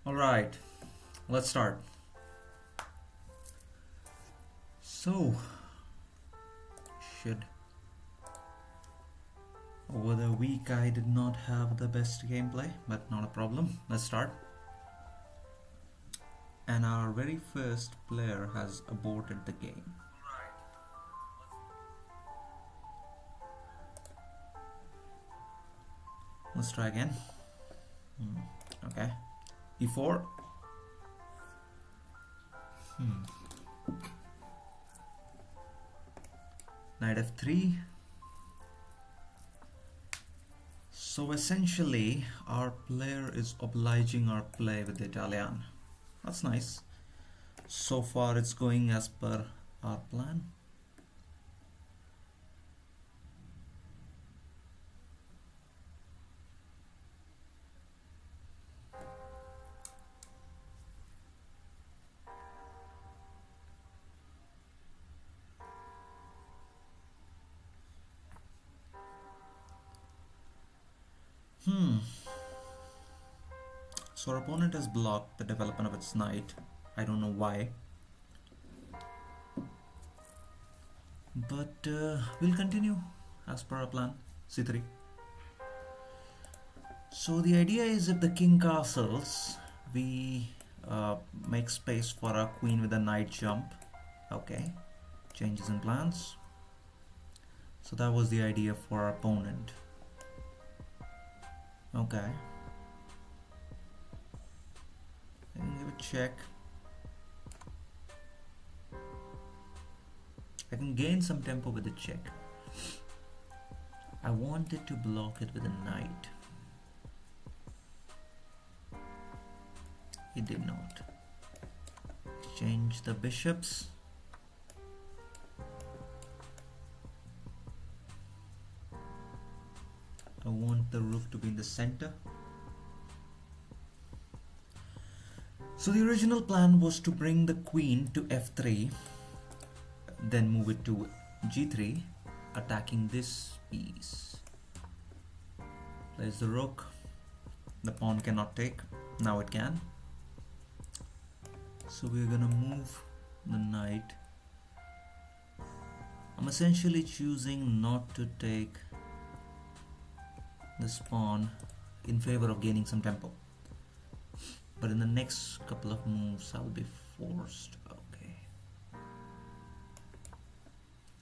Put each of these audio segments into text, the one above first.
Alright, let's start. So, shit. Over the week I did not have the best gameplay, but not a problem. Let's start. And our very first player has aborted the game. Let's try again. Okay. E4. Knight f3. So essentially, our player is obliging our play with the Italian. That's nice. So far it's going as per our plan. So our opponent has blocked the development of its knight. I don't know why. But we'll continue as per our plan. C3. So the idea is if the king castles, we make space for our queen with a knight jump. Okay. Changes in plans. So that was the idea for our opponent. Okay. I can give a check. I can gain some tempo with a check. I wanted to block it with a knight. He did not. Exchange the bishops. I want the rook to be in the center. So the original plan was to bring the queen to f3, then move it to g3, attacking this piece. Plays the rook. The pawn cannot take. Now it can. So we're gonna move the knight. I'm essentially choosing not to take this pawn in favor of gaining some tempo. But in the next couple of moves, I'll be forced. Okay.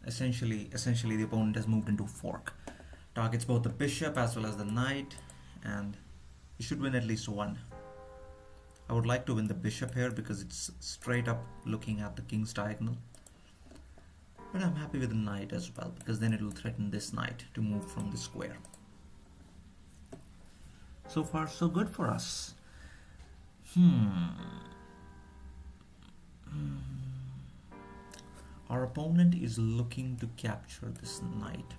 Essentially, the opponent has moved into a fork. Targets both the bishop as well as the knight, and you should win at least one. I would like to win the bishop here because it's straight up looking at the king's diagonal. But I'm happy with the knight as well because then it will threaten this knight to move from the square. So far, so good for us. Our opponent is looking to capture this knight.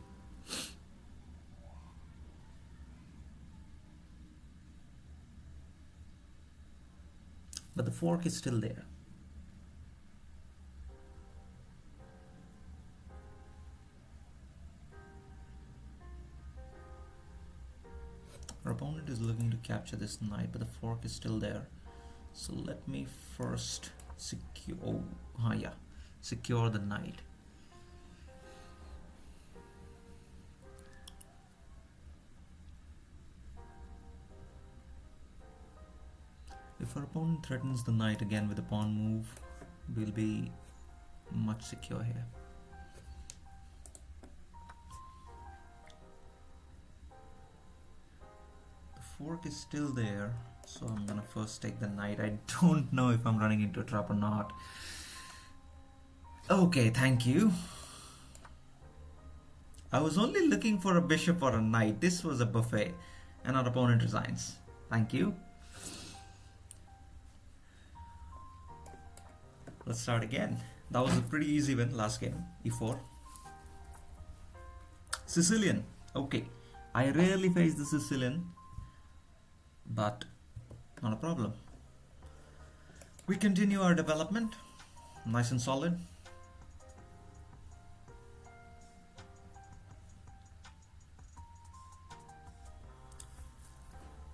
But the fork is still there. Our opponent is looking to capture this knight, but the fork is still there. So let me first secure the knight. If our opponent threatens the knight again with a pawn move, we'll be much secure here. The fork is still there, so I'm gonna first take the knight. I don't know if I'm running into a trap or not. Okay, thank you. I was only looking for a bishop or a knight. This was a buffet, and our opponent resigns. Thank you. Let's start again. That was a pretty easy win last game. E4. Sicilian. Okay. I rarely face the Sicilian, but not a problem. We continue our development. Nice and solid.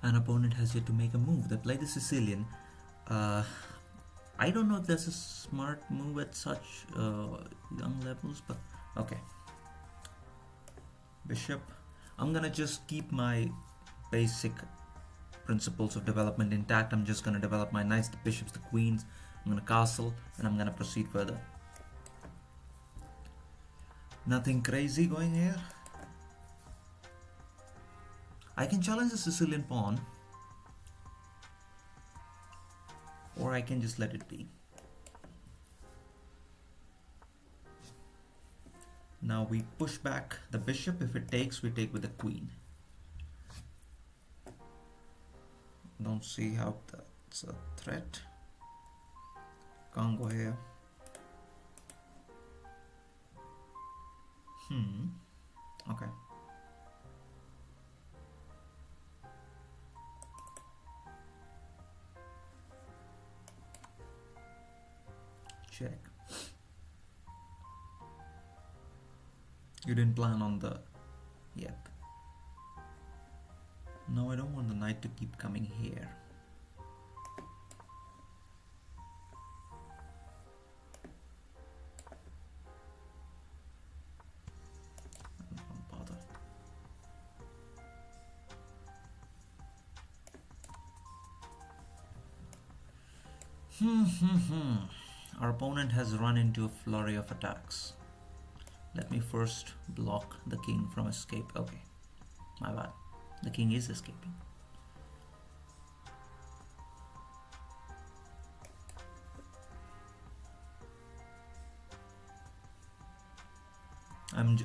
An opponent has yet to make a move. They play the Sicilian. Uh, I don't know if that's a smart move at such young levels, but okay. Bishop. I'm gonna just keep my basic principles of development intact. I'm just gonna develop my knights, the bishops, the queens. I'm gonna castle, and I'm gonna proceed further. Nothing crazy going here. I can challenge the Sicilian pawn, or I can just let it be. Now we push back the bishop. If it takes, we take with the queen. Don't see how that's a threat. Can't go here. Okay. Check. You didn't plan on the... Yep. No, I don't want the knight to keep coming here. Don't bother. Our opponent has run into a flurry of attacks. Let me first block the king from escape. Okay, my bad. The king is escaping.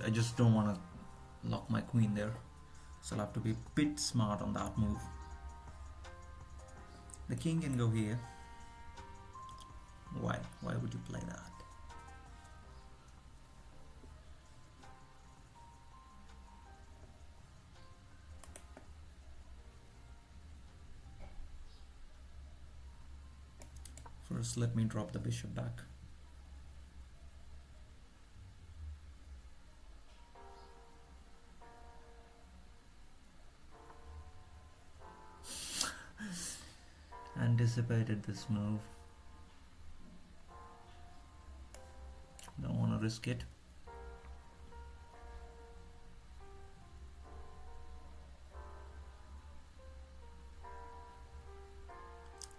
I just don't want to lock my queen there, so I'll have to be a bit smart on that move. The king can go here. Why? Why would you play that? First, let me drop the bishop back. Anticipated this move. Don't want to risk it.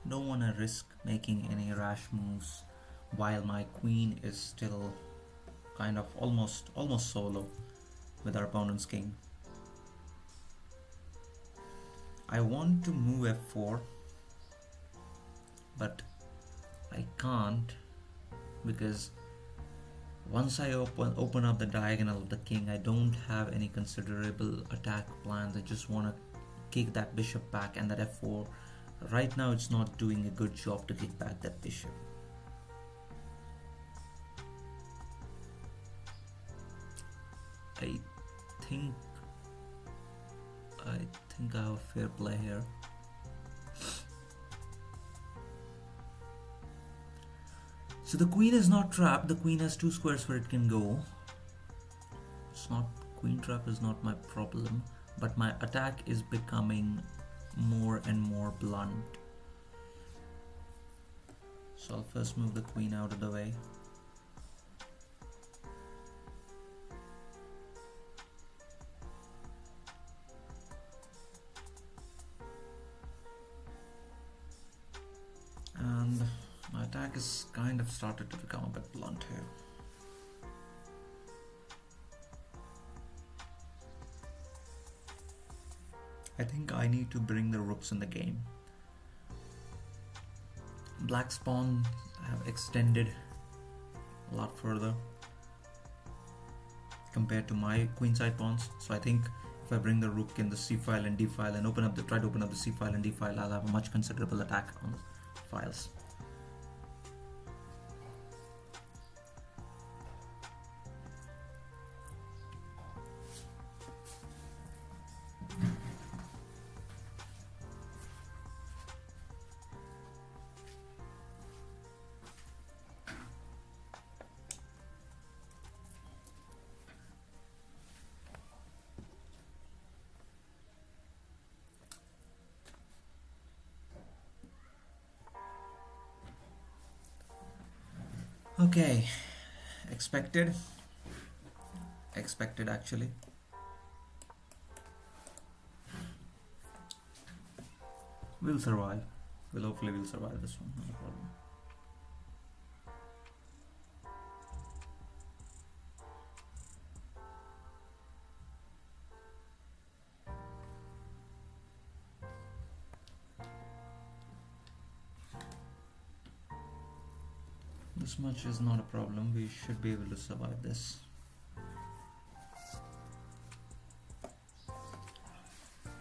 Don't want to risk making any rash moves while my queen is still kind of almost solo with our opponent's king. I want to move f4, but I can't, because once I open up the diagonal of the king, I don't have any considerable attack plans. I just want to kick that bishop back, and that f4 right now it's not doing a good job to kick back that bishop. I think I have fair play here. So the queen is not trapped. The queen has two squares where it can go. It's not, queen trap is not my problem, but my attack is becoming more and more blunt. So I'll first move the queen out of the way. And my attack is kind of started to become a bit blunt here. I think I need to bring the rooks in the game. Black's pawn have extended a lot further compared to my queenside pawns. So I think if I bring the rook in the c file and d file and try to open up the c file and d file, I'll have a much considerable attack on files. Okay, expected. Expected actually. We'll survive. Hopefully we'll survive this one, no problem. This much is not a problem. We should be able to survive this.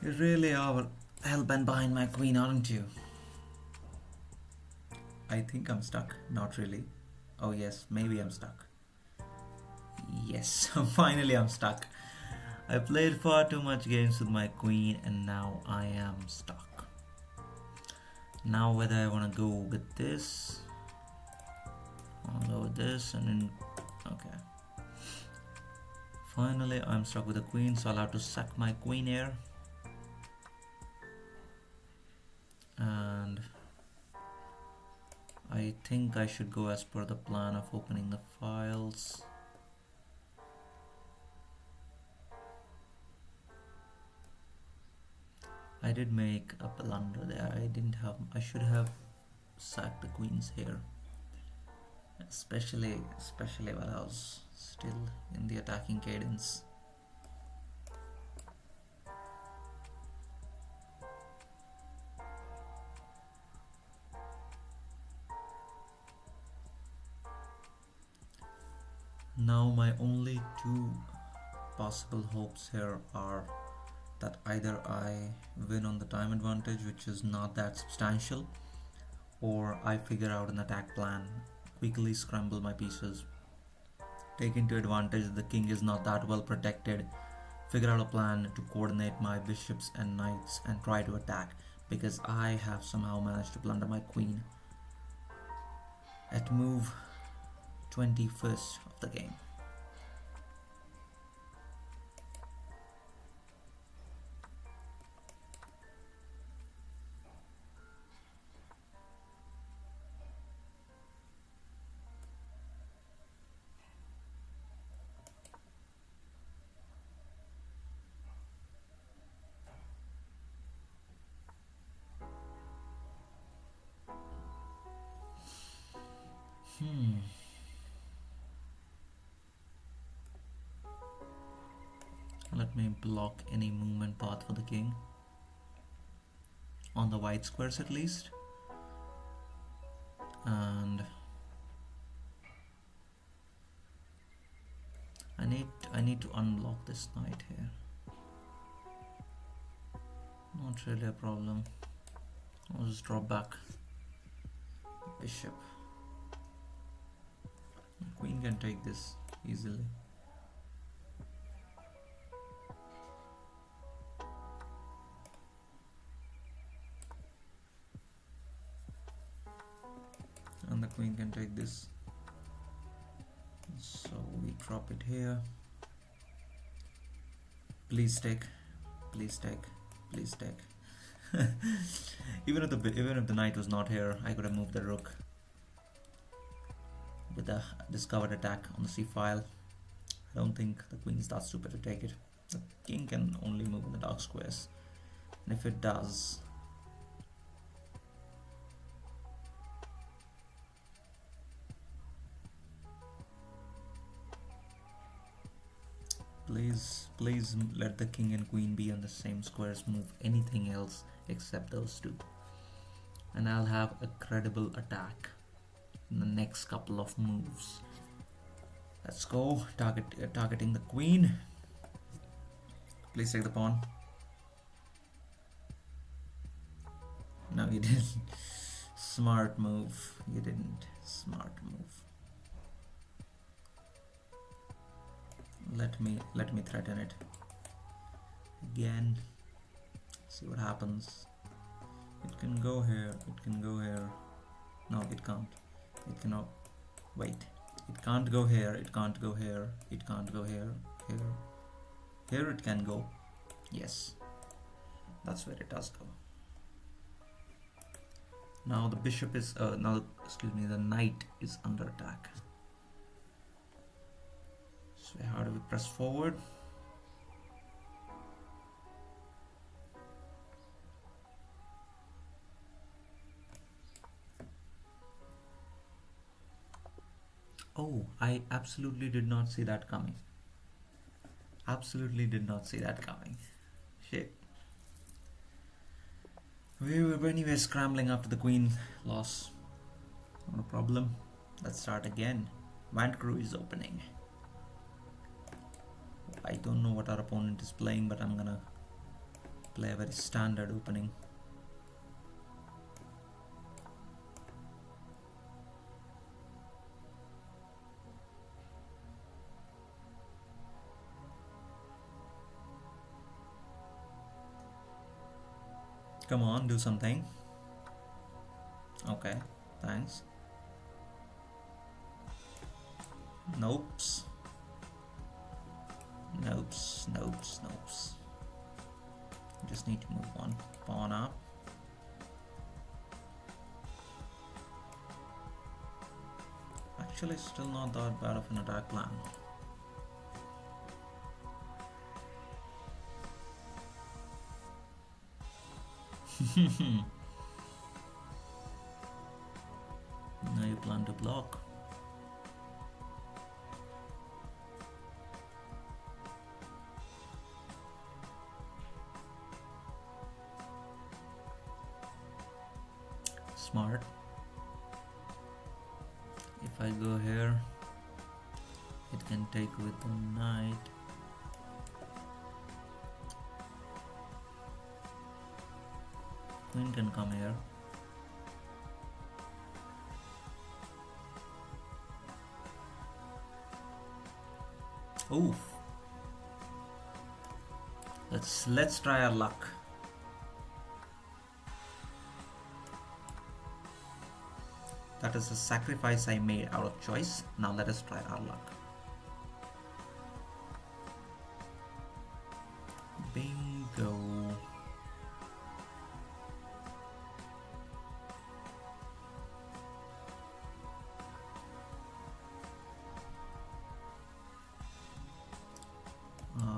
You really are hell-bent behind my queen, aren't you? I think I'm stuck. Not really. Oh yes, maybe I'm stuck. Yes, finally I'm stuck. I played far too much games with my queen and now I am stuck. Now whether I want to go with this, I'll go with this and then, okay. Finally I'm stuck with the queen, so I'll have to sack my queen here. And I think I should go as per the plan of opening the files. I did make a blunder there. I should have sacked the queens here. Especially while I was still in the attacking cadence. Now my only two possible hopes here are that either I win on the time advantage, which is not that substantial, or I figure out an attack plan, quickly scramble my pieces, take into advantage that the king is not that well protected, figure out a plan to coordinate my bishops and knights and try to attack, because I have somehow managed to blunder my queen at move 21st of the game. Let me block any movement path for the king. On the white squares at least. And I need to unblock this knight here. Not really a problem. I'll just drop back bishop. Queen can take this easily. And the queen can take this. So we drop it here. Please take. Please take. Please take. even if the knight was not here, I could have moved the rook with the discovered attack on the c file. I don't think the queen is that stupid to take it. The king can only move in the dark squares, and if it does, please let the king and queen be on the same squares. Move anything else except those two, and I'll have a credible attack in the next couple of moves. Let's go. Targeting the queen. Please take the pawn. No, you didn't. Smart move. You didn't. Smart move. Let me threaten it again. See what happens. It can go here. It can go here. No, it can't. It cannot. Wait. It can't go here. It can't go here. It can't go here. Here. Here it can go. Yes. That's where it does go. Now the bishop is the knight is under attack. we press forward. Oh, I absolutely did not see that coming. Absolutely did not see that coming. Shit. We were anyway scrambling after the queen loss. Not a problem. Let's start again. Vantcrew is opening. I don't know what our opponent is playing, but I'm gonna play a very standard opening. Come on, do something. Okay, thanks. Nopes. Nopes, nopes, nopes. Just need to move one pawn up. Actually, still not that bad of an attack plan. Now you plan to block. Smart. If I go here, it can take with the knight. Queen can come here. Oof. Let's try our luck. That is a sacrifice I made out of choice. Now let us try our luck. Bingo.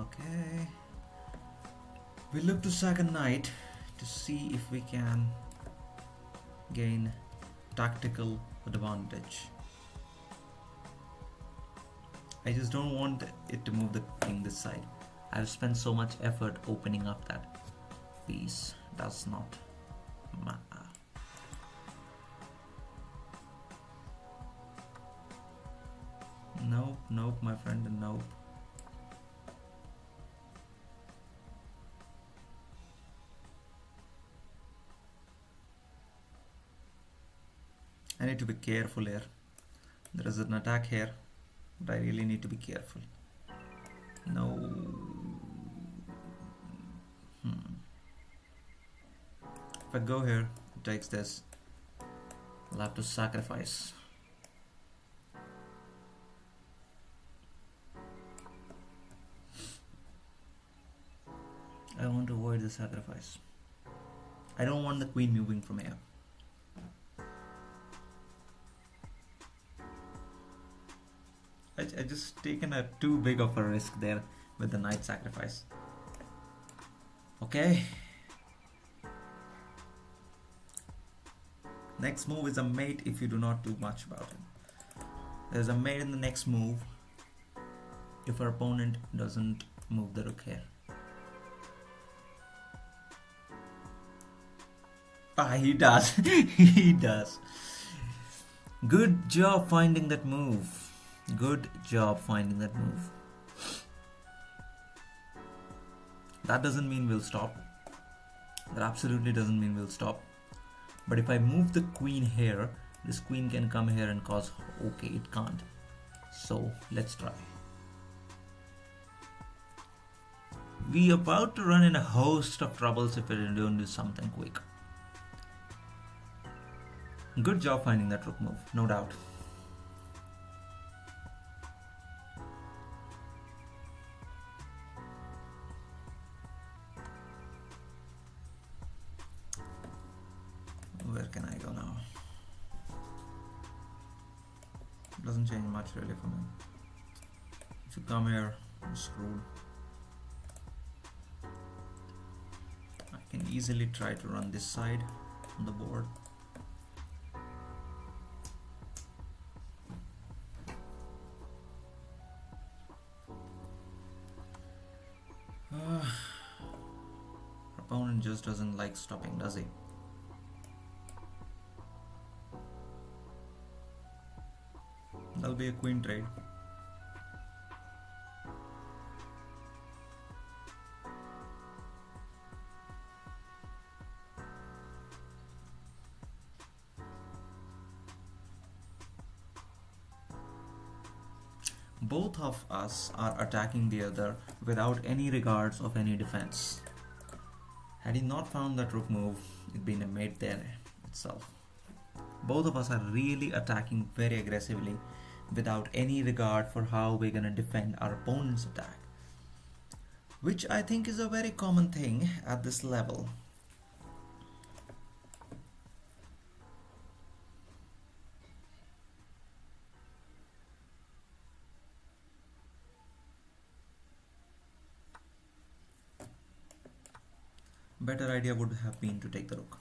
Okay. We look to sack a knight to see if we can gain tactical advantage. I just don't want it to move the king this side. I've spent so much effort opening up that piece. Does not matter. Nope, nope, my friend, nope. I need to be careful here. There is an attack here, but I really need to be careful. No. If I go here, it takes this. I'll have to sacrifice. I want to avoid the sacrifice. I don't want the queen moving from here. I just taken a too big of a risk there with the knight sacrifice. Okay. Next move is a mate if you do not do much about it. There's a mate in the next move if our opponent doesn't move the rook here. Ah, he does. He does. Good job finding that move. Good job finding that move. That doesn't mean we'll stop. That absolutely doesn't mean we'll stop. But if I move the queen here, this queen can come here and cause... Okay, it can't. So, let's try. We are about to run in a host of troubles if we don't do something quick. Good job finding that rook move, no doubt. Where can I go now? Doesn't change much really for me. If you come here, I'm screwed. I can easily try to run this side on the board. Opponent just doesn't like stopping, does he? That'll be a queen trade. Both of us are attacking the other without any regards of any defense. Had he not found that rook move, it'd been a mate there itself. Both of us are really attacking very aggressively without any regard for how we're gonna defend our opponent's attack, which I think is a very common thing at this level. Better idea would have been to take the rook.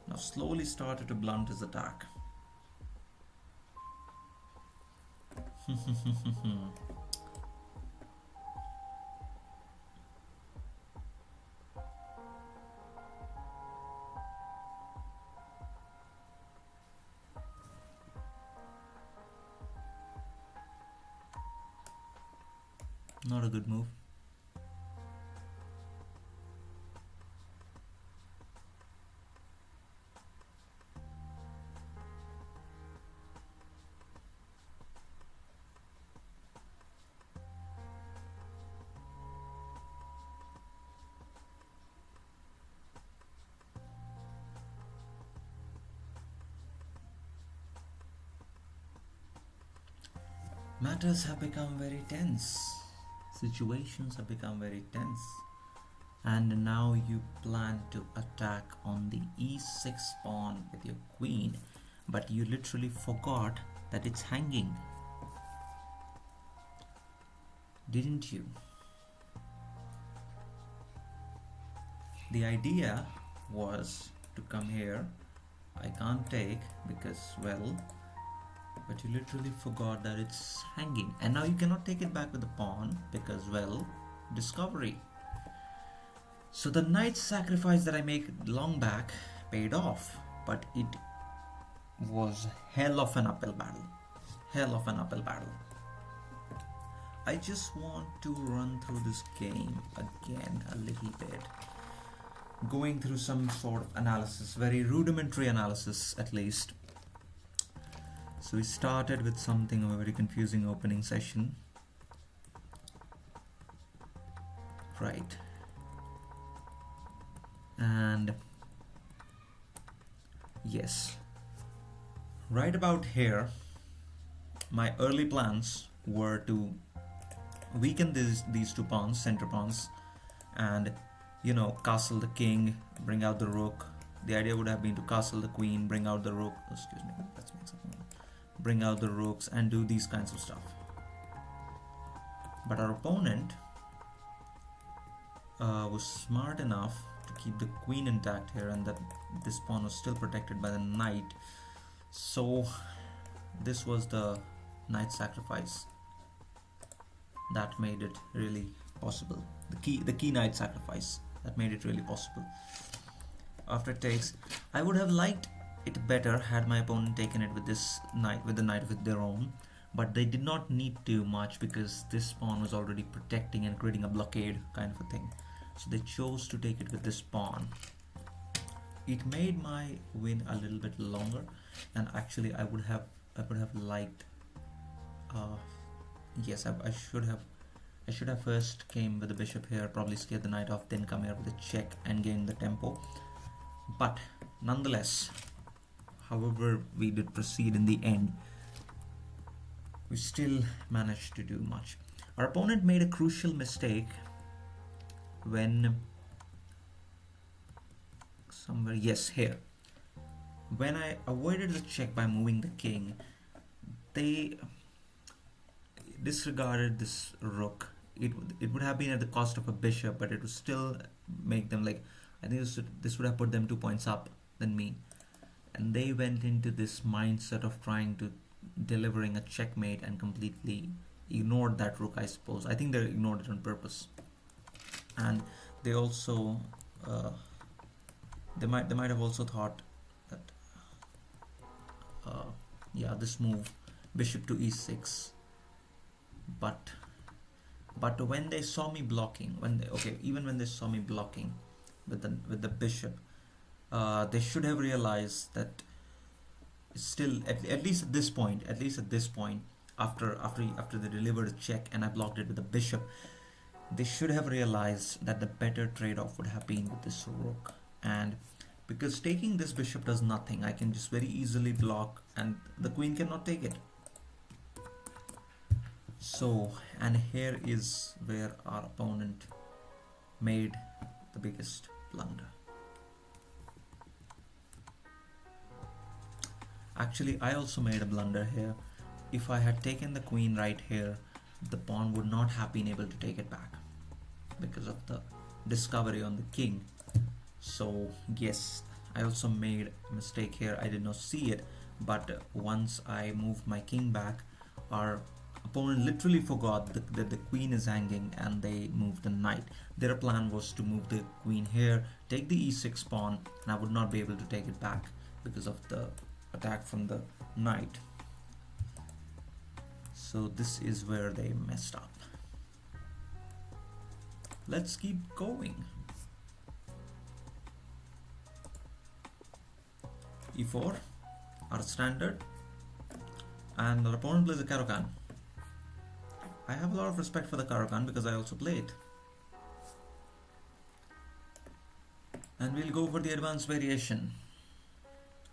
Now slowly started to blunt his attack. Not a good move. Matters have become very tense. Situations have become very tense. And now you plan to attack on the e6 pawn with your queen, but you literally forgot that it's hanging. Didn't you? The idea was to come here. I can't take because, well, but you literally forgot that it's hanging, and now you cannot take it back with the pawn because, well, discovery. So the knight sacrifice that I make long back paid off, but it was hell of an uphill battle. Hell of an uphill battle. I just want to run through this game again a little bit, going through some sort of analysis, very rudimentary analysis at least. So we started with something of a very confusing opening session. Right. And yes, right about here, my early plans were to weaken these two pawns, center pawns, and, you know, castle the king, bring out the rook. The idea would have been to castle the queen, bring out the rook. Excuse me, let's make something. Bring out the rooks and do these kinds of stuff. But our opponent was smart enough to keep the queen intact here, and that this pawn was still protected by the knight. So this was the knight sacrifice that made it really possible. The key knight sacrifice that made it really possible. After it takes, I would have liked it better had my opponent taken it with this knight, with the knight with their own, but they did not need to much because this pawn was already protecting and creating a blockade kind of a thing. So they chose to take it with this pawn. It made my win a little bit longer, and actually I would have liked. Yes, I should have first came with the bishop here, probably scared the knight off, then come here with a check and gain the tempo. But nonetheless, however we did proceed in the end, we still managed to do much. Our opponent made a crucial mistake when somewhere, yes, here. When I avoided the check by moving the king, they disregarded this rook. It would have been at the cost of a bishop, but it would still make them like, I think this would have put them 2 points up than me. And they went into this mindset of trying to delivering a checkmate and completely ignored that rook, I suppose. I think they ignored it on purpose. And they also they might have also thought that yeah, this move, bishop to e6, but when they saw me blocking, even when they saw me blocking with the bishop, they should have realized that still at least at this point, after they delivered a check and I blocked it with the bishop, they should have realized that the better trade-off would have been with this rook. And because taking this bishop does nothing, I can just very easily block and the queen cannot take it. So, and here is where our opponent made the biggest blunder. Actually, I also made a blunder here. If I had taken the queen right here, the pawn would not have been able to take it back because of the discovery on the king. So yes, I also made a mistake here. I did not see it, but once I moved my king back, our opponent literally forgot that the queen is hanging and they moved the knight. Their plan was to move the queen here, take the e6 pawn, and I would not be able to take it back because of the attack from the knight. So this is where they messed up. Let's keep going. e4, our standard, and our opponent plays a Caro-Kann. I have a lot of respect for the Caro-Kann because I also play it. And we'll go for the advanced variation.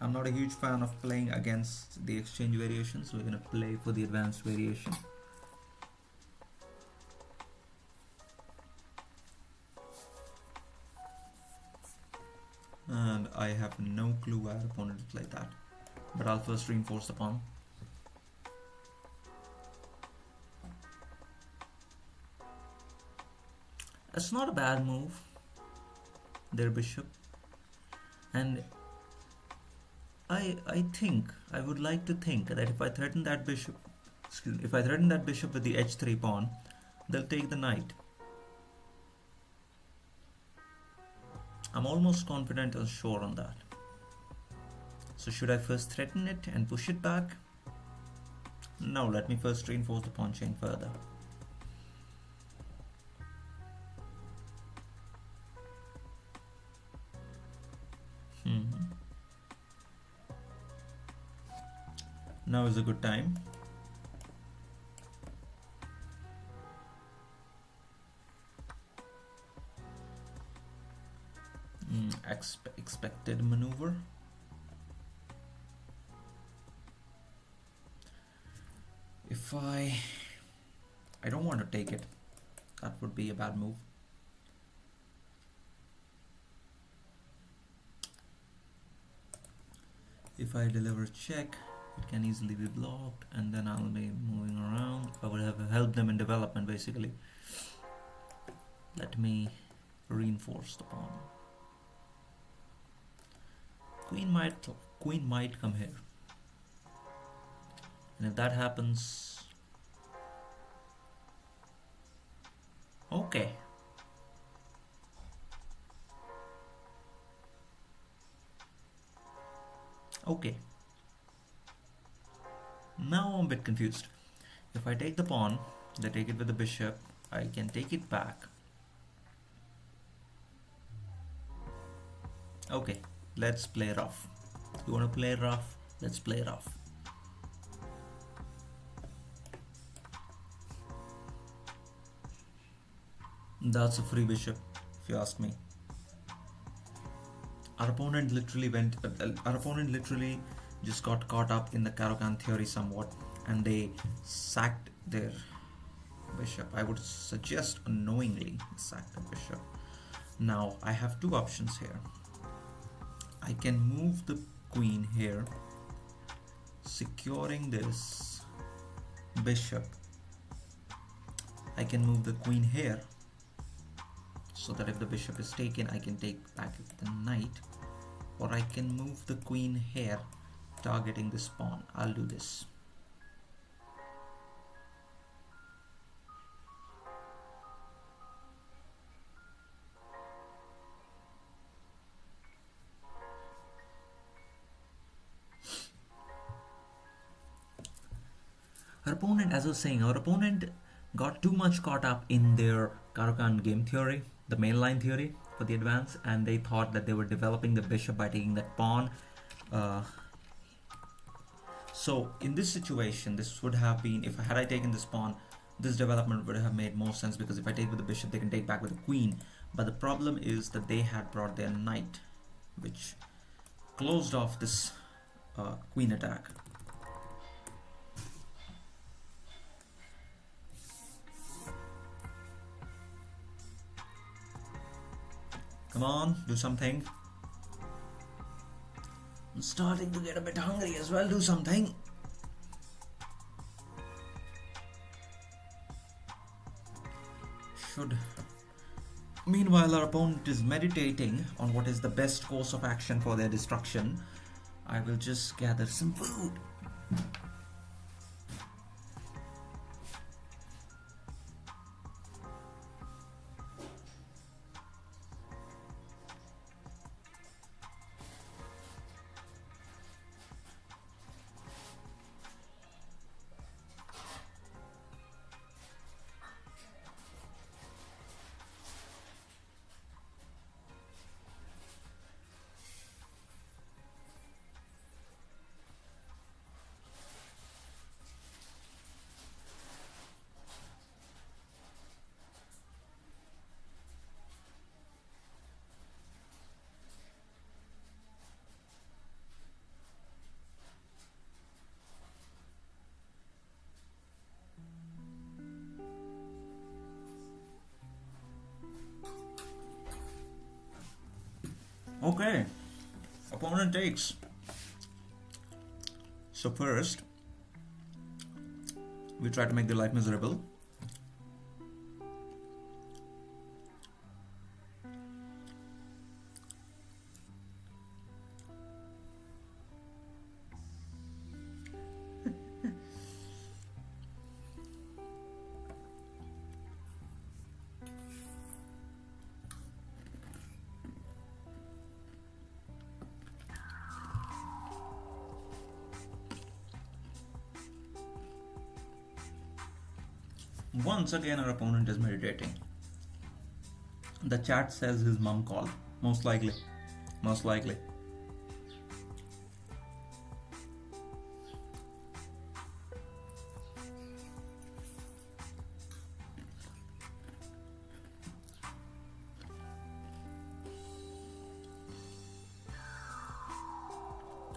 I'm not a huge fan of playing against the exchange variation, so we're going to play for the advanced variation. And I have no clue why our opponent will play that, but I'll first reinforce the pawn. It's not a bad move, their bishop, and I would like to think that if I threaten that bishop, with the h3 pawn, they'll take the knight. I'm almost confident and sure on that. So should I first threaten it and push it back? No, let me first reinforce the pawn chain further. Now is a good time. Expected maneuver. If I don't want to take it, that would be a bad move. If I deliver check, it can easily be blocked, and then I'll be moving around. I would have helped them in development basically. Let me reinforce the pawn. Queen might come here, and if that happens, okay. Okay. Now I'm a bit confused. If I take the pawn, they take it with the bishop, I can take it back. Okay, let's play rough. You want to play rough? Let's play rough. That's a free bishop, if you ask me. Our opponent literally just got caught up in the Caro-Kann theory somewhat, and they sacked their bishop. I would suggest unknowingly sack the bishop. Now I have two options here. I can move the queen here, securing this bishop. I can move the queen here, so that if the bishop is taken, I can take back the knight, or I can move the queen here, targeting this pawn. I'll do this. Our opponent, as I was saying, our opponent got too much caught up in their Caro-Kann game theory, the mainline theory for the advance, and they thought that they were developing the bishop by taking that pawn. So in this situation, this would have been, if had I taken this pawn, this development would have made more sense, because if I take with the bishop, they can take back with the queen. But the problem is that they had brought their knight, which closed off this queen attack. Come on, do something. I'm starting to get a bit hungry as well. Do something. Meanwhile, our opponent is meditating on what is the best course of action for their destruction. I will just gather some food. Okay, opponent takes. So first, we try to make their life miserable. Once again, our opponent is meditating. The chat says his mom called. Most likely. Most likely.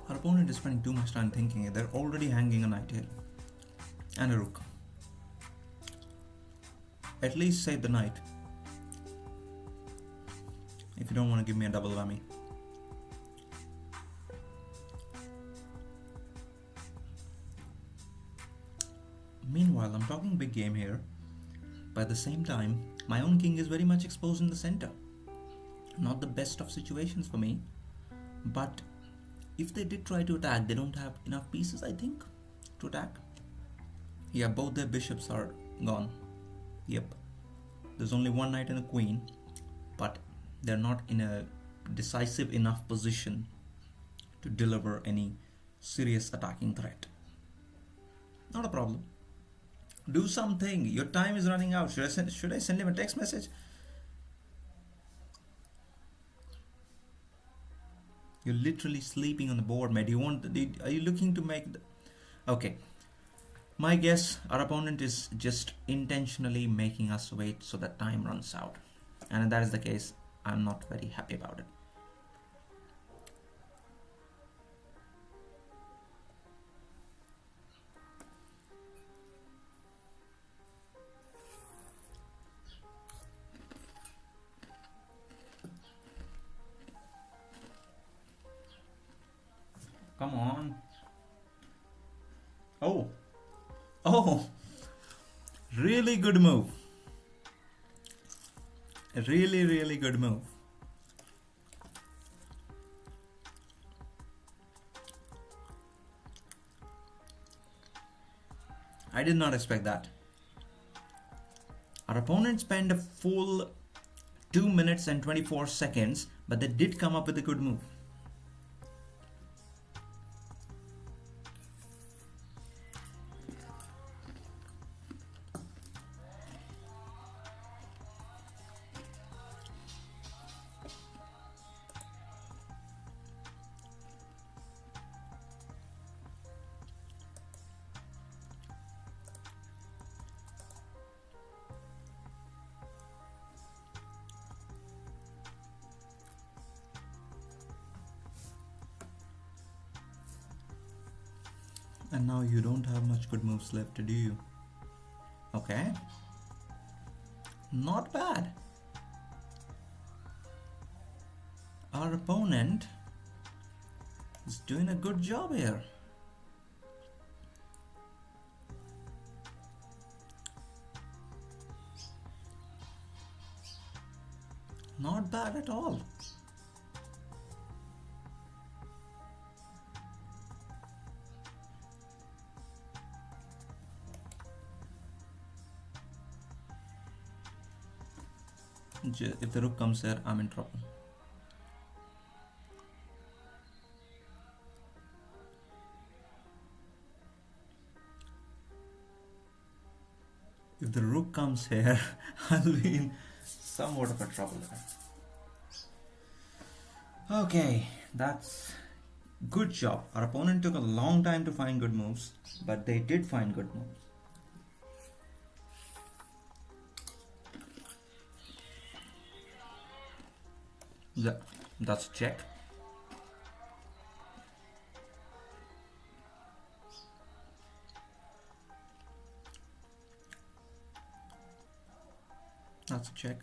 Our opponent is spending too much time thinking. They're already hanging a knight here. And a rook. At least save the knight. If you don't want to give me a double whammy. Meanwhile, I'm talking big game here. But at the same time, my own king is very much exposed in the center. Not the best of situations for me. But if they did try to attack, they don't have enough pieces, I think, to attack. Yeah, both their bishops are gone. Yep. There's only one knight and a queen, but they're not in a decisive enough position to deliver any serious attacking threat. Not a problem. Do something. Your time is running out. Should I send him a text message? You're literally sleeping on the board, mate. Are you looking to make the... Okay. My guess, our opponent is just intentionally making us wait so that time runs out. And if that is the case, I'm not very happy about it. Come on. Oh, really good move. A really, really good move. I did not expect that. Our opponent spent a full 2 minutes and 24 seconds, but they did come up with a good move. And now you don't have much good moves left, do you? Okay. Not bad. Our opponent is doing a good job here. Not bad at all. If the rook comes here, I'm in trouble. If the rook comes here, I'll be in somewhat of a trouble there. Okay, that's good job. Our opponent took a long time to find good moves, but they did find good moves. That's a check. That's a check.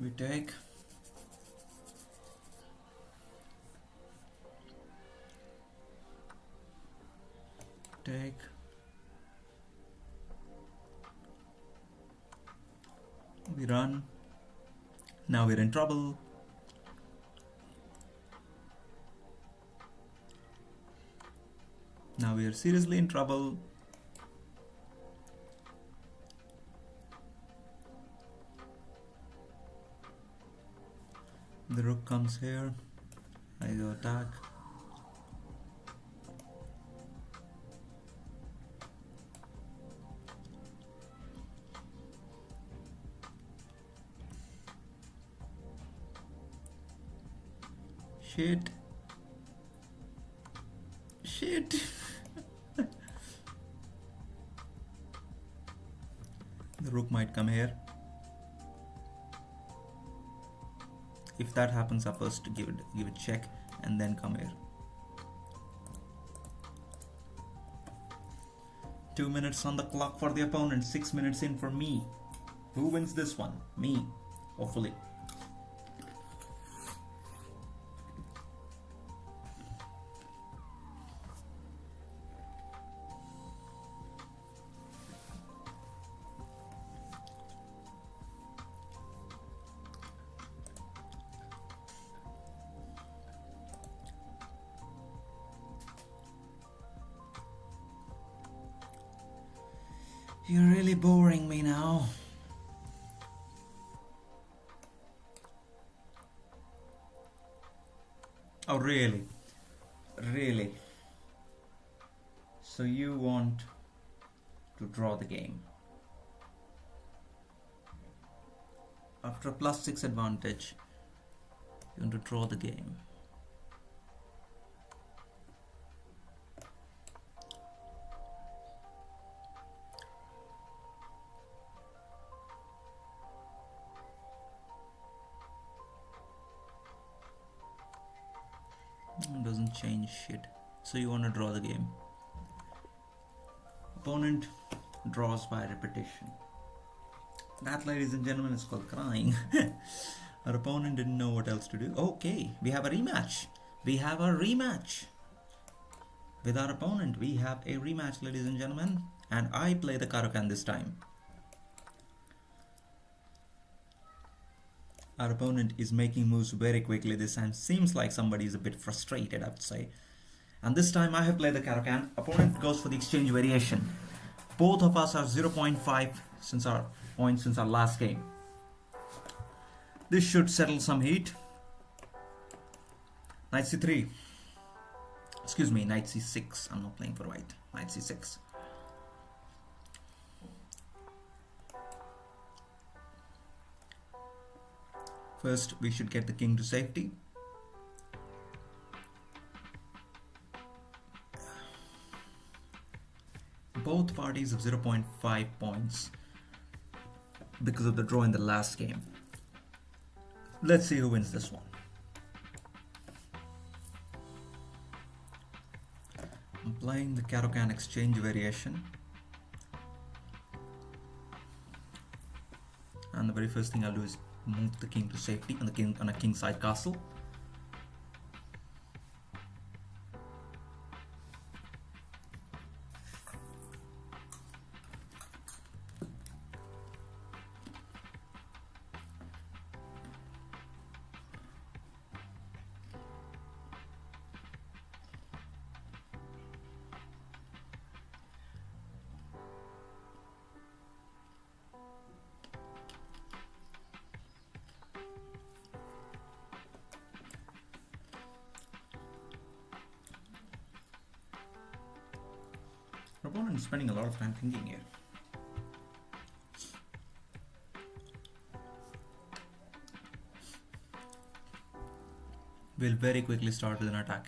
We take. Take. We run. Now we're in trouble. Now we are seriously in trouble. The rook comes here. I go attack. Shit. Shit. The rook might come here. If that happens, I first give a check and then come here. 2 minutes on the clock for the opponent, 6 minutes in for me. Who wins this one? Me, hopefully. You're really boring me now. Oh, really? Really? So you want to draw the game? After a +6 advantage, you want to draw the game. Doesn't change shit. So you want to draw the game. Opponent draws by repetition. That, ladies and gentlemen, is called crying. Our opponent didn't know what else to do. Okay, we have a rematch. We have a rematch. With our opponent, we have a rematch, ladies and gentlemen. And I play the Caro-Kann this time. Our opponent is making moves very quickly this time. Seems like somebody is a bit frustrated, I would say. And this time I have played the Caro-Kann. Opponent goes for the exchange variation. Both of us are 0.5 since our last game. This should settle some heat. Knight c3. Excuse me, knight c6. I'm not playing for white. Knight c6. First, we should get the king to safety. Both parties have 0.5 points because of the draw in the last game. Let's see who wins this one. I'm playing the Caro-Kann exchange variation. And the very first thing I'll do is move the king to safety on the king on a kingside castle. Our opponent is spending a lot of time thinking here. We'll very quickly start with an attack.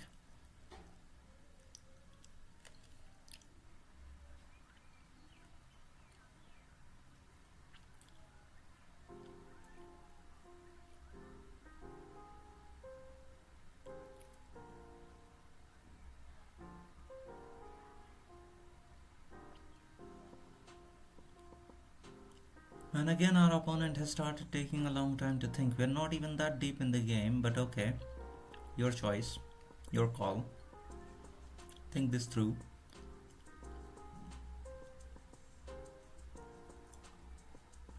And again our opponent has started taking a long time to think. We're not even that deep in the game, but okay. Your choice, your call. Think this through.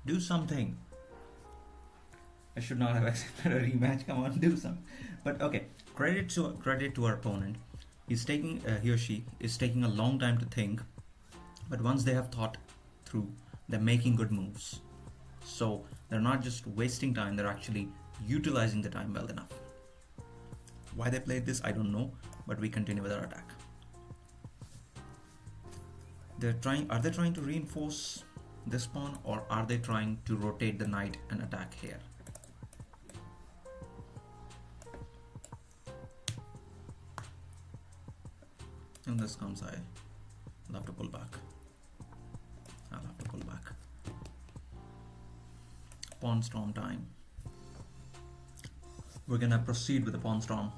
Do something. I should not have accepted a rematch. Come on, do something. But okay, credit to our opponent. He or she is taking a long time to think. But once they have thought through, they're making good moves. So they're not just wasting time, they're actually utilizing the time well enough. Why they played this, I don't know, but we continue with our attack. Are they trying to reinforce this pawn, or are they trying to rotate the knight and attack here? And this comes, I'll have to pull back. Pawn storm time. We're gonna proceed with the pawn storm.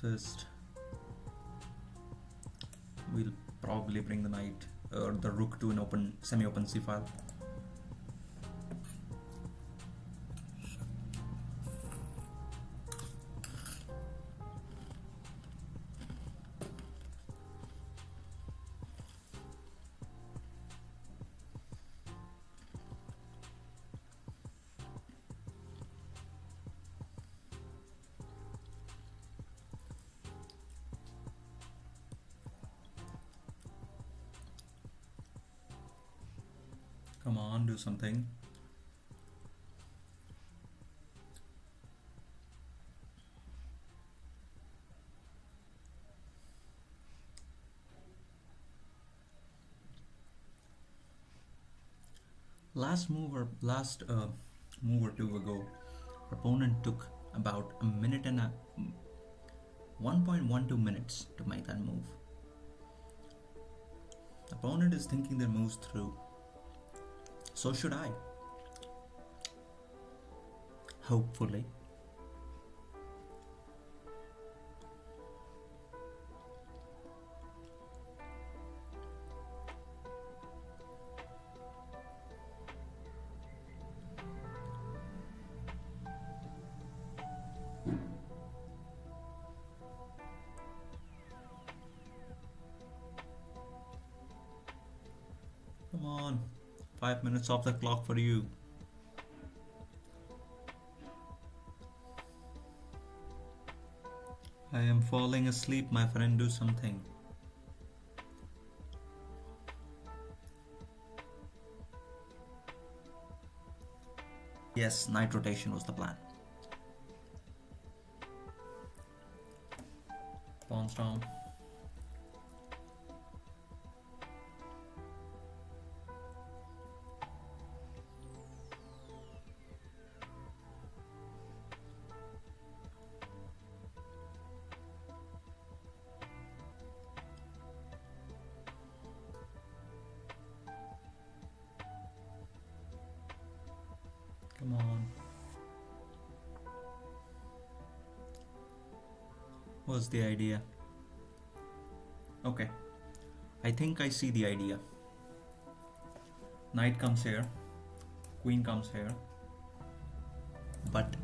First, we'll probably bring the knight or the rook to an semi-open c-file. Come on, do something. Last move or two ago, opponent took about a minute and 1.12 minutes to make that move. Opponent is thinking their moves through. So should I. Hopefully. 5 minutes off the clock for you. I am falling asleep, my friend. Do something. Yes, night rotation was the plan. Pawn storm. Come on. What's the idea? Okay. I think I see the idea. Knight comes here. Queen comes here. But,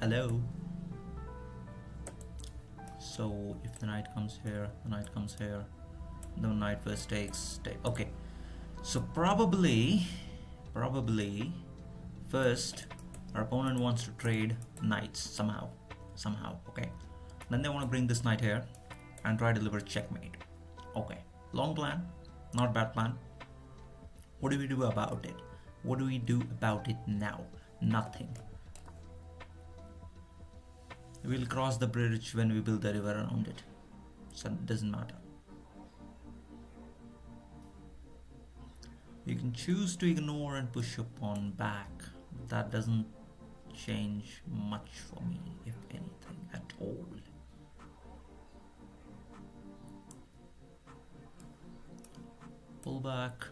hello? So, if the knight comes here, the knight comes here. The knight first takes, okay. So probably, first, our opponent wants to trade knights somehow, okay? Then they want to bring this knight here and try to deliver checkmate. Okay, long plan, not bad plan. What do we do about it? What do we do about it now? Nothing. We'll cross the bridge when we build the river around it. So it doesn't matter. You can choose to ignore and push your pawn back. That doesn't change much for me, if anything, at all. Pull back.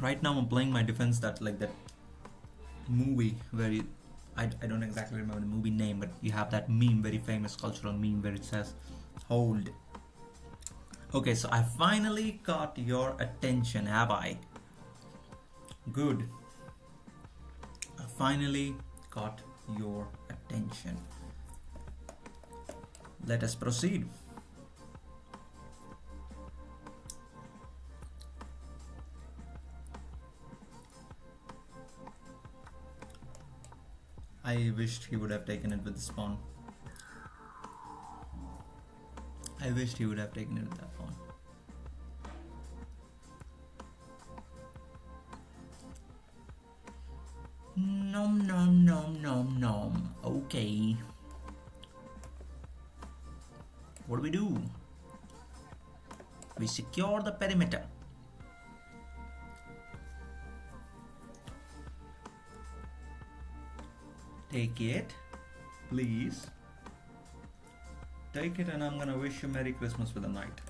Right now I'm playing my defense that like that movie where you, I don't exactly remember the movie name, but you have that meme, very famous cultural meme where it says hold. Okay, so I finally got your attention, have I? Good. I finally got your attention. Let us proceed. I wished he would have taken it with this pawn. I wished he would have taken it with that pawn. Nom nom nom nom nom. Okay. What do? We secure the perimeter. Take it, please. Take it, and I'm gonna wish you Merry Christmas with a knight.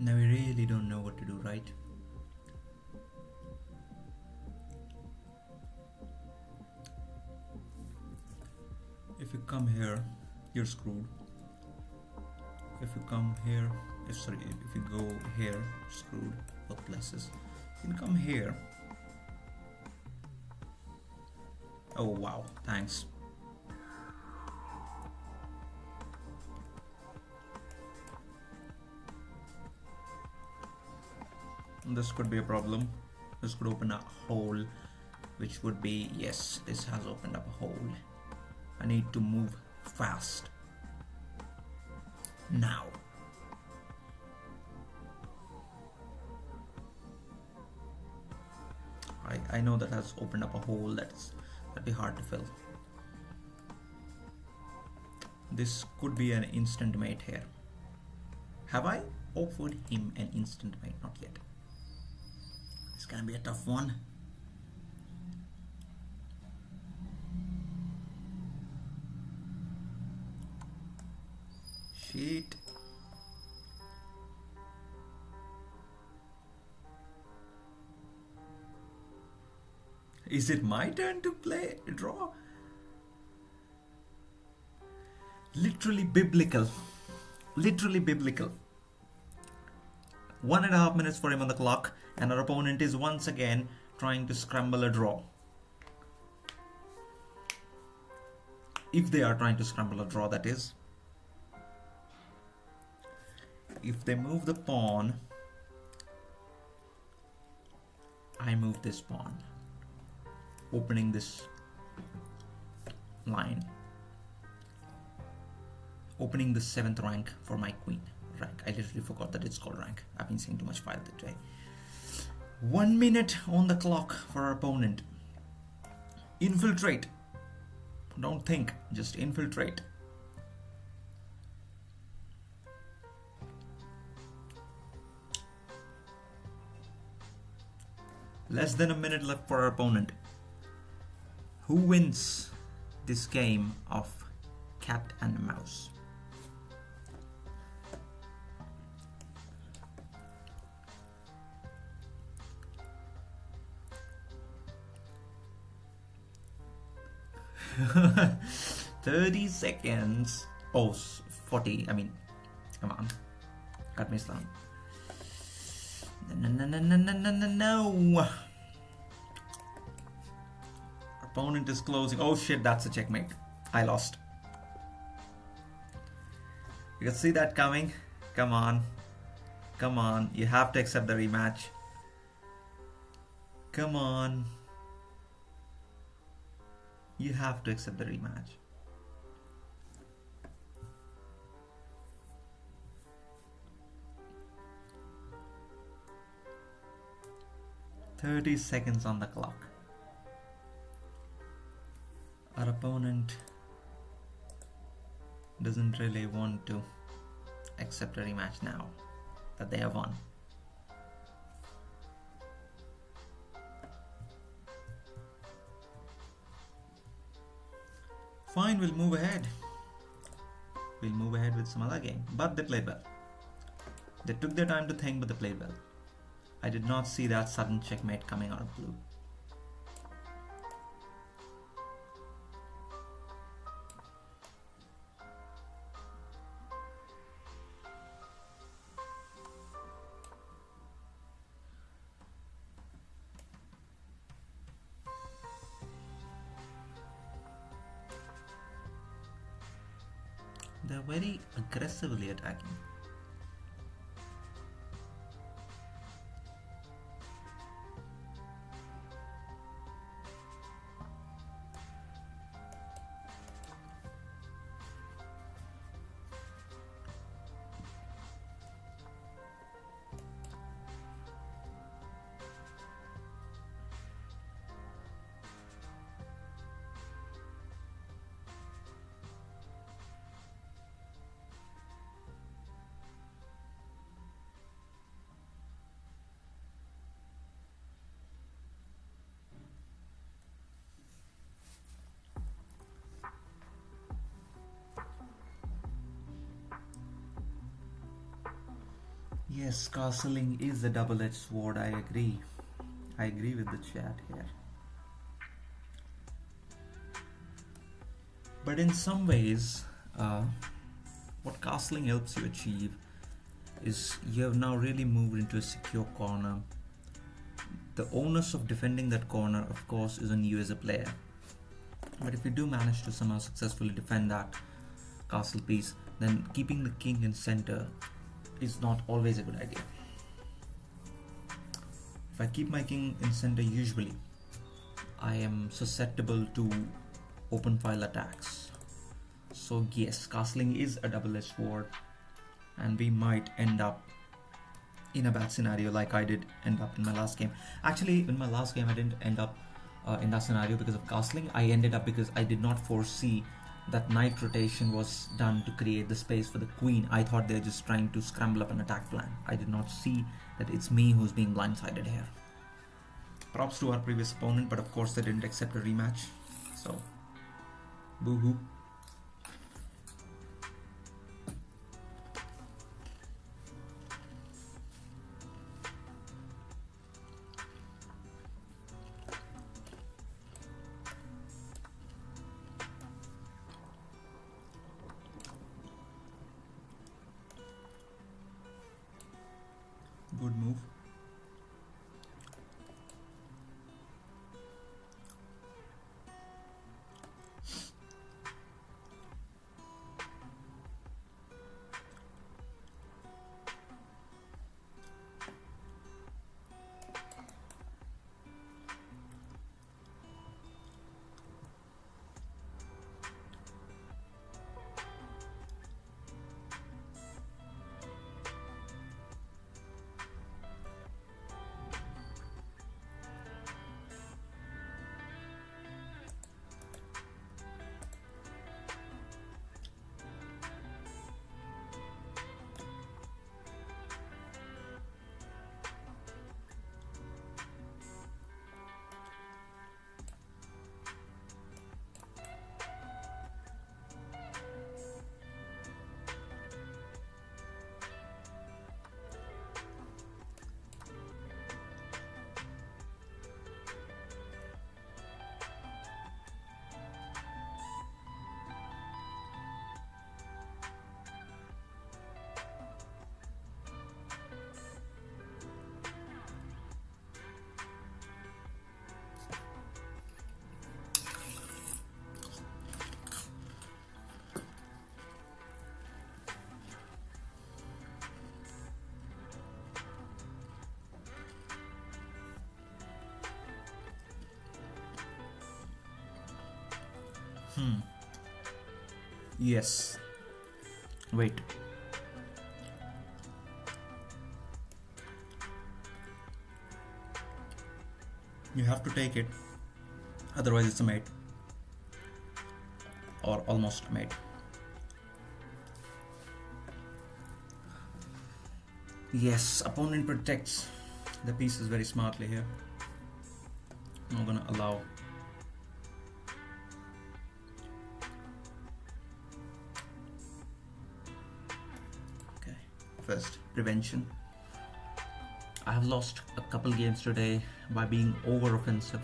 Now we really don't know what to do, right? If you come here, you're screwed. If you come here, if you go here, screwed, both places. You can come here. Oh wow, thanks. This could be a problem. This could open a hole, which would be, yes, this has opened up a hole. I need to move fast. Now. I know that has opened up a hole that'd be hard to fill. This could be an instant mate here. Have I offered him an instant mate? Not yet. It's gonna be a tough one. Shit. Is it my turn to play draw? Literally biblical. Literally biblical. 1.5 minutes for him on the clock, and our opponent is once again trying to scramble a draw. If they are trying to scramble a draw, that is. If they move the pawn, I move this pawn, opening this line, opening the 7th rank for my queen. Rank. I literally forgot that it's called rank. I've been seeing too much file today. 1 minute on the clock for our opponent. Infiltrate. Don't think, just infiltrate. Less than a minute left for our opponent. Who wins this game of cat and mouse? $30 seconds. Oh, 40. I mean, come on. Cut me down. No. Opponent is closing. Oh shit, that's a checkmate. I lost. You can see that coming. Come on. Come on. You have to accept the rematch. Come on. You have to accept the rematch. $30 seconds on the clock. Our opponent doesn't really want to accept a rematch now that they have won. Fine, we'll move ahead. We'll move ahead with some other game. But they played well. They took their time to think, but they played well. I did not see that sudden checkmate coming out of blue. They're very aggressively attacking. Yes, castling is a double-edged sword, I agree. I agree with the chat here. But in some ways, what castling helps you achieve is you have now really moved into a secure corner. The onus of defending that corner, of course, is on you as a player. But if you do manage to somehow successfully defend that castle piece, then keeping the king in center is not always a good idea. If I keep my king in center, usually I am susceptible to open file attacks. So yes, castling is a double-edged sword, and we might end up in a bad scenario like I did end up in my last game. Actually, in my last game I didn't end up in that scenario because of castling. I ended up because I did not foresee that knight rotation was done to create the space for the queen. I thought they're just trying to scramble up an attack plan. I did not see that it's me who's being blindsided here. Props to our previous opponent, but of course they didn't accept a rematch. So, boo-hoo. Good move. Yes. Wait. You have to take it. Otherwise it's a mate. Or almost a mate. Yes, opponent protects the pieces very smartly here. I'm gonna allow. Okay, first, prevention. I have lost a couple games today by being over offensive,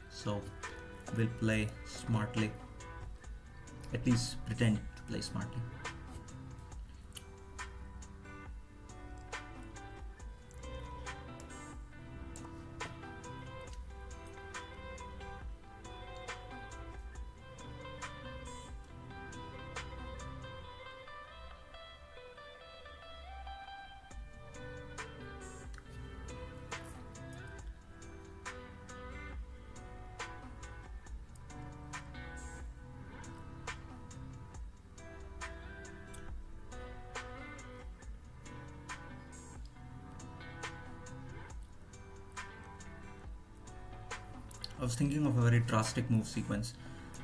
so we'll play smartly. At least pretend to play smartly. I was thinking of a very drastic move sequence.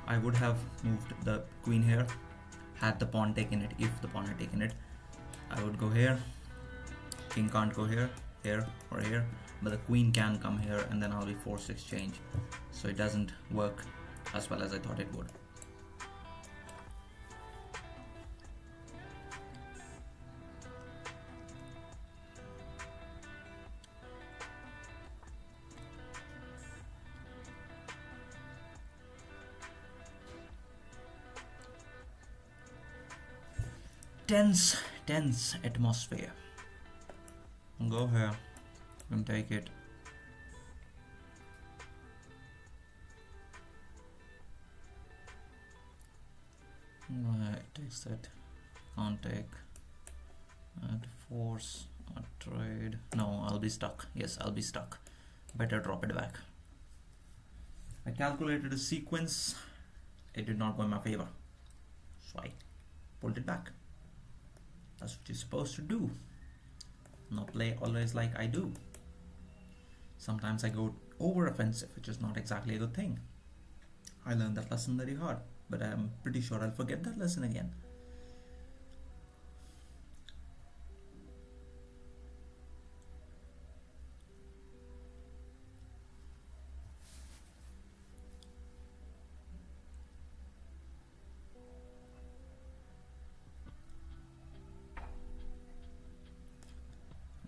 I would have moved the queen here, had the pawn taken it. If the pawn had taken it, I would go here. King can't go here, here, or here, but the queen can come here, and then I'll be forced to exchange. So it doesn't work as well as I thought it would. Tense atmosphere. Go here, you can take it. It takes that. Can't take. Add force, a trade. No, I'll be stuck. Yes, I'll be stuck. Better drop it back. I calculated a sequence. It did not go in my favor, so I pulled it back. That's what you're supposed to do. Not play always like I do. Sometimes I go over offensive, which is not exactly a good thing. I learned that lesson very hard, but I'm pretty sure I'll forget that lesson again.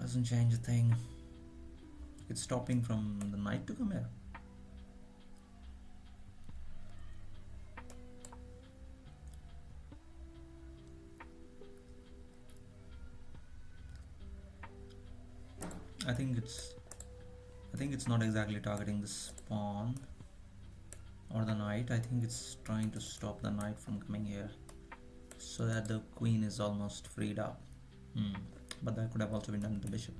Doesn't change a thing. It's stopping from the knight to come here. I think it's not exactly targeting this pawn or the knight. I think it's trying to stop the knight from coming here so that the queen is almost freed up. But that could have also been done with the bishop.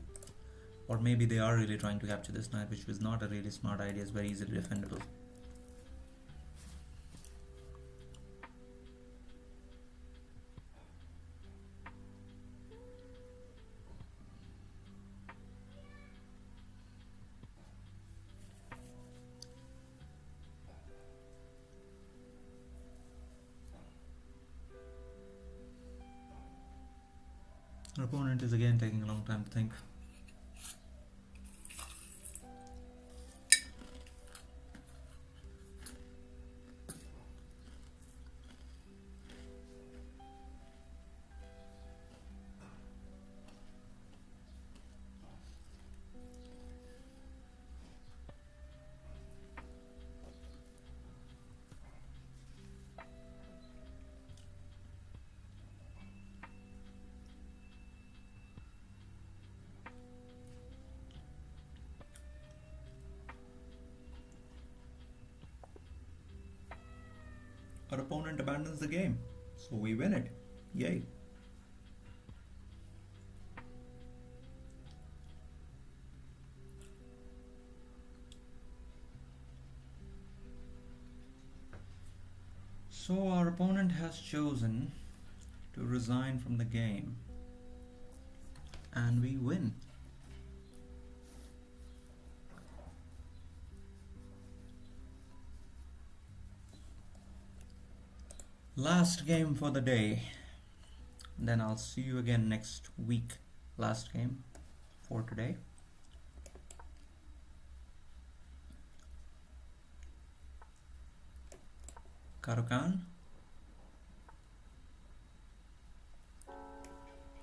Or maybe they are really trying to capture this knight, which was not a really smart idea. It's very easily defendable. Our opponent is again taking a long time to think. Our opponent abandons the game, so we win it. Yay. So our opponent has chosen to resign from the game, and we win. Last game for the day. Then I'll see you again next week. Last game for today. Caro-Kann.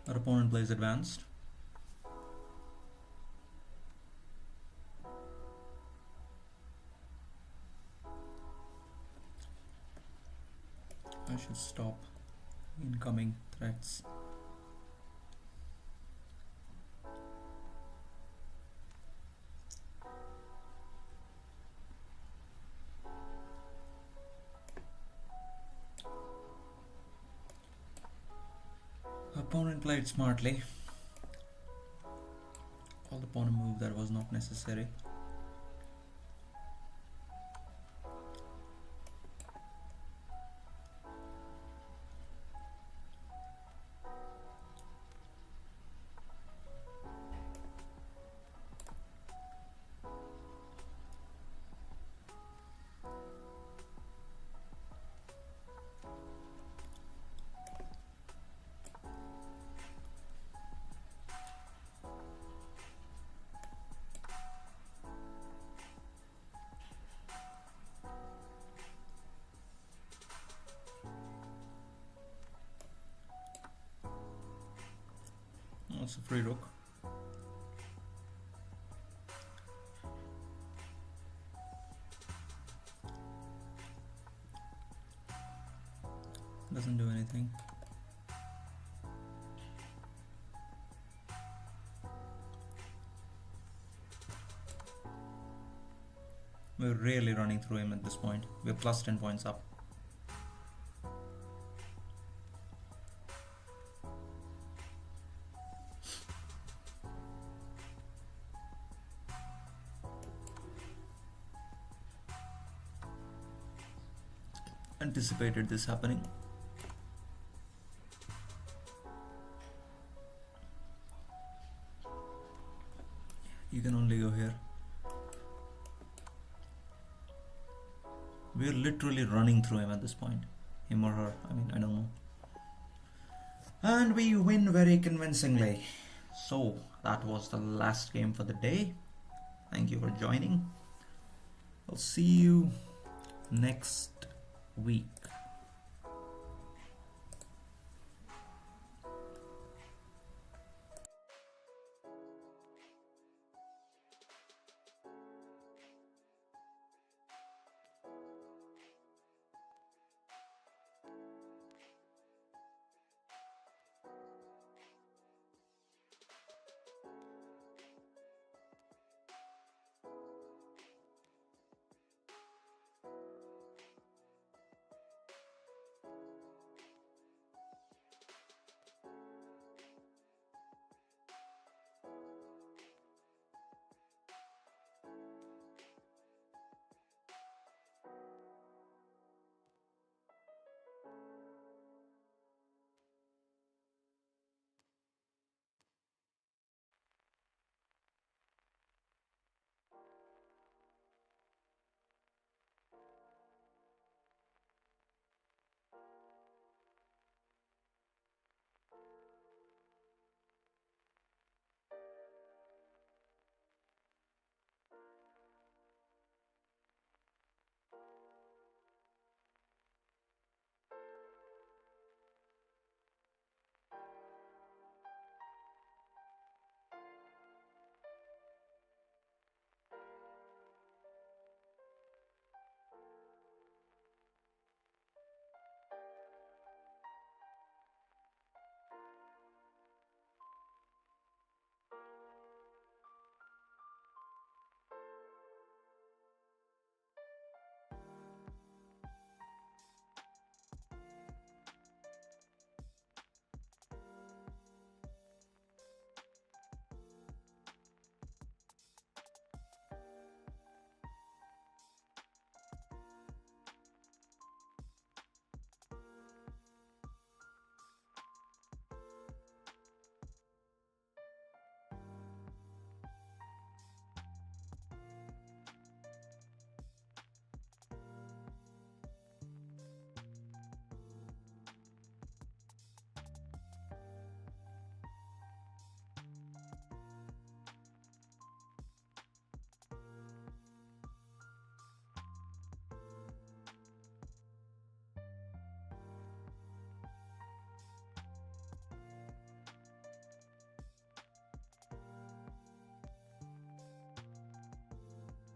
Our opponent plays advanced. I should stop incoming threats. Opponent played smartly. Called upon a move that was not necessary. That's a free rook. Doesn't do anything. We're really running through him at this point. We're plus 10 points up. Anticipated this happening. You can only go here. We're literally running through him at this point. Him or her, I mean, I don't know. And we win very convincingly. So that was the last game for the day. Thank you for joining. I'll see you next week.